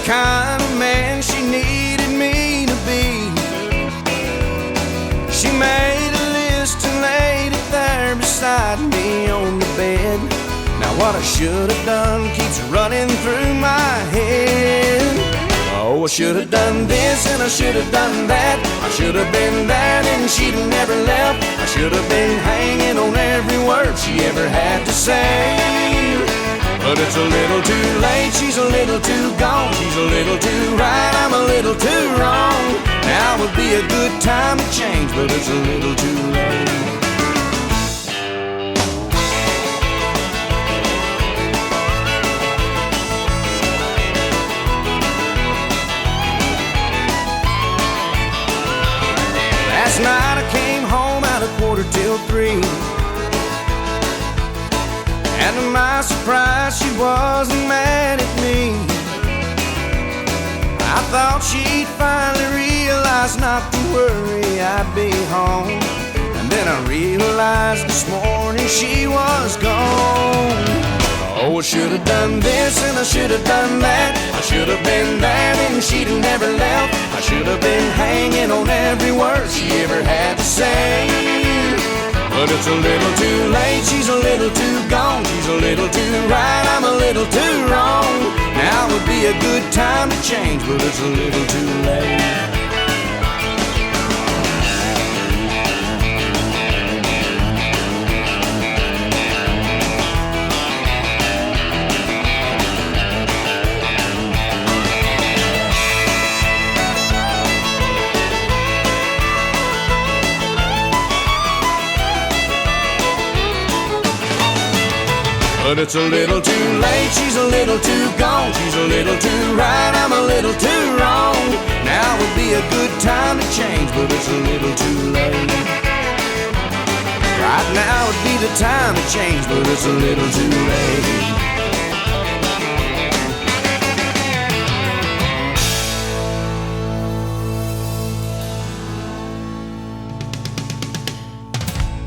kind of man she needed me to be. She made a list and laid it there beside me on the bed. Now what I should have done keeps running through my head. Oh, I should have done this and I should have done that. I should have been there and she'd have never left. I should have been hanging on every word she ever had to say. But it's a little too late, she's a little too gone. She's a little too right, I'm a little too wrong. Now would be a good time to change, but it's a little too late. Last night I came home at 2:45, and to my surprise she wasn't mad at me. I thought she'd finally realize not to worry, I'd be home. And then I realized this morning she was gone. Oh, I should have done this and I should have done that. I should have been there and she'd have never left. I should have been hanging on every word she ever had to say. But it's a little too late, she's a little too gone. She's a little too right, I'm a little too wrong. Now would be a good time to change, but it's a little too late. But it's a little too late, she's a little too gone. She's a little too right, I'm a little too wrong. Now would be a good time to change, but it's a little too late. Right now would be the time to change, but it's a little too late.